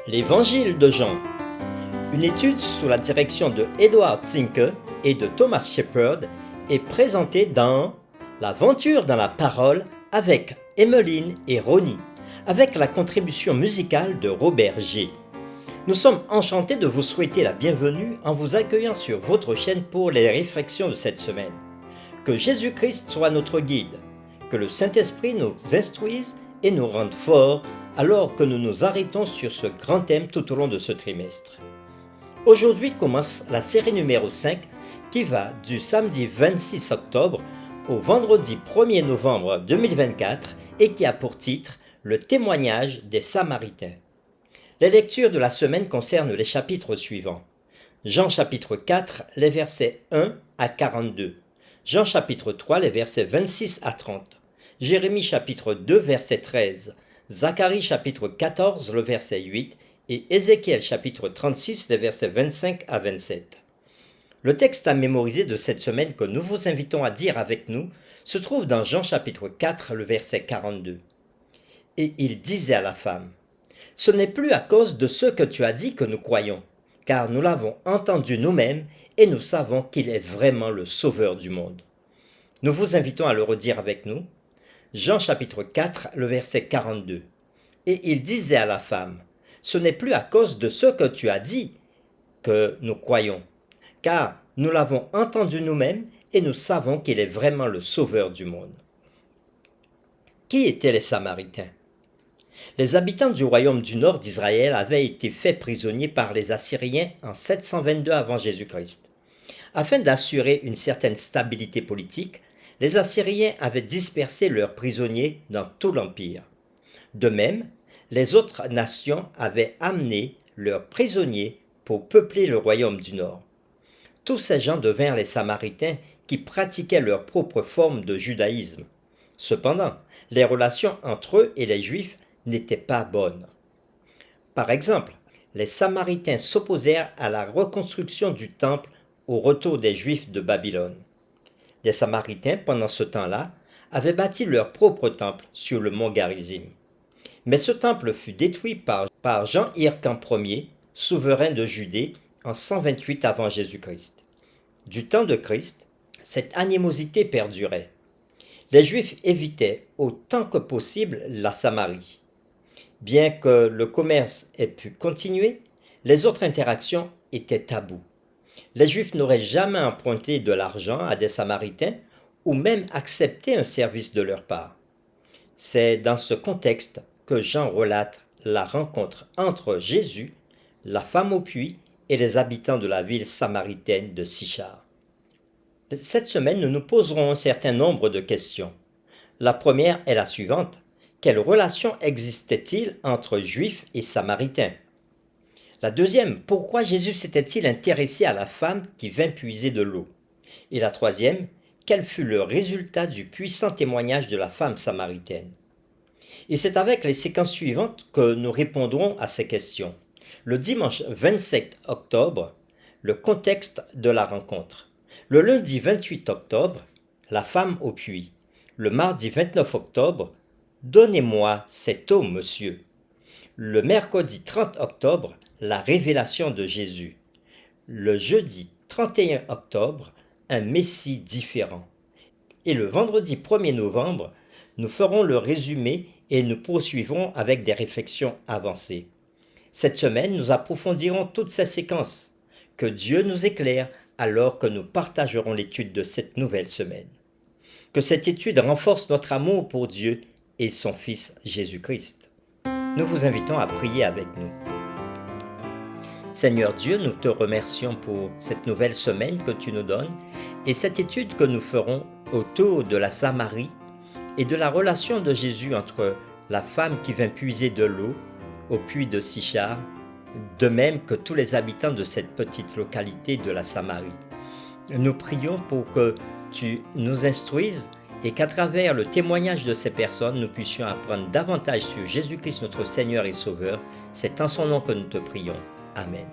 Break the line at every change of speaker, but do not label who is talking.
L'Évangile de Jean. Une étude sous la direction de Edward Zinke et de Thomas Shepard est présentée dans L'aventure dans la parole avec Emmeline et Ronnie, avec la contribution musicale de Robert G. Nous sommes enchantés de vous souhaiter la bienvenue en vous accueillant sur votre chaîne pour les réflexions de cette semaine. Que Jésus-Christ soit notre guide, que le Saint-Esprit nous instruise et nous rende forts alors que nous nous arrêtons sur ce grand thème tout au long de ce trimestre. Aujourd'hui commence la série numéro 5 qui va du samedi 26 octobre au vendredi 1er novembre 2024 et qui a pour titre Le témoignage des Samaritains. Les lectures de la semaine concernent les chapitres suivants. Jean chapitre 4, les versets 1 à 42. Jean chapitre 3, les versets 26 à 30. Jérémie chapitre 2, verset 13. Zacharie chapitre 14, le verset 8. Et Ézéchiel chapitre 36, les versets 25 à 27. Le texte à mémoriser de cette semaine que nous vous invitons à dire avec nous se trouve dans Jean chapitre 4, le verset 42. Et il disait à la femme, « Ce n'est plus à cause de ce que tu as dit que nous croyons, car nous l'avons entendu nous-mêmes et nous savons qu'il est vraiment le Sauveur du monde. » Nous vous invitons à le redire avec nous. Jean chapitre 4, le verset 42. Et il disait à la femme, « Ce n'est plus à cause de ce que tu as dit que nous croyons, car nous l'avons entendu nous-mêmes et nous savons qu'il est vraiment le Sauveur du monde. » Qui étaient les Samaritains? Les habitants du royaume du nord d'Israël avaient été faits prisonniers par les Assyriens en 722 avant Jésus-Christ. Afin d'assurer une certaine stabilité politique, les Assyriens avaient dispersé leurs prisonniers dans tout l'empire. De même, les autres nations avaient amené leurs prisonniers pour peupler le royaume du nord. Tous ces gens devinrent les Samaritains qui pratiquaient leur propre forme de judaïsme. Cependant, les relations entre eux et les Juifs n'étaient pas bonnes. Par exemple, les Samaritains s'opposèrent à la reconstruction du temple au retour des Juifs de Babylone. Les Samaritains, pendant ce temps-là, avaient bâti leur propre temple sur le mont Garizim. Mais ce temple fut détruit par Jean-Hyrcan Ier, souverain de Judée, en 128 avant Jésus-Christ. Du temps de Christ, cette animosité perdurait. Les Juifs évitaient autant que possible la Samarie. Bien que le commerce ait pu continuer, les autres interactions étaient tabous. Les Juifs n'auraient jamais emprunté de l'argent à des Samaritains ou même accepté un service de leur part. C'est dans ce contexte que Jean relate la rencontre entre Jésus, la femme au puits et les habitants de la ville samaritaine de Sychar. Cette semaine, nous nous poserons un certain nombre de questions. La première est la suivante. Quelle relation existait-il entre Juifs et Samaritains? La deuxième, pourquoi Jésus s'était-il intéressé à la femme qui vint puiser de l'eau? Et la troisième, quel fut le résultat du puissant témoignage de la femme samaritaine? Et c'est avec les séquences suivantes que nous répondrons à ces questions. Le dimanche 27 octobre, le contexte de la rencontre. Le lundi 28 octobre, la femme au puits. Le mardi 29 octobre, donnez-moi cette eau, monsieur. Le mercredi 30 octobre, la révélation de Jésus. Le jeudi 31 octobre, un Messie différent. Et le vendredi 1er novembre, nous ferons le résumé et nous poursuivrons avec des réflexions avancées. Cette semaine, nous approfondirons toutes ces séquences. Que Dieu nous éclaire alors que nous partagerons l'étude de cette nouvelle semaine. Que cette étude renforce notre amour pour Dieu et son Fils Jésus-Christ. Nous vous invitons à prier avec nous. Seigneur Dieu, nous te remercions pour cette nouvelle semaine que tu nous donnes et cette étude que nous ferons autour de la Samarie et de la relation de Jésus entre la femme qui vint puiser de l'eau au puits de Sychar, de même que tous les habitants de cette petite localité de la Samarie. Nous prions pour que tu nous instruises et qu'à travers le témoignage de ces personnes, nous puissions apprendre davantage sur Jésus-Christ notre Seigneur et Sauveur. C'est en son nom que nous te prions. Amen.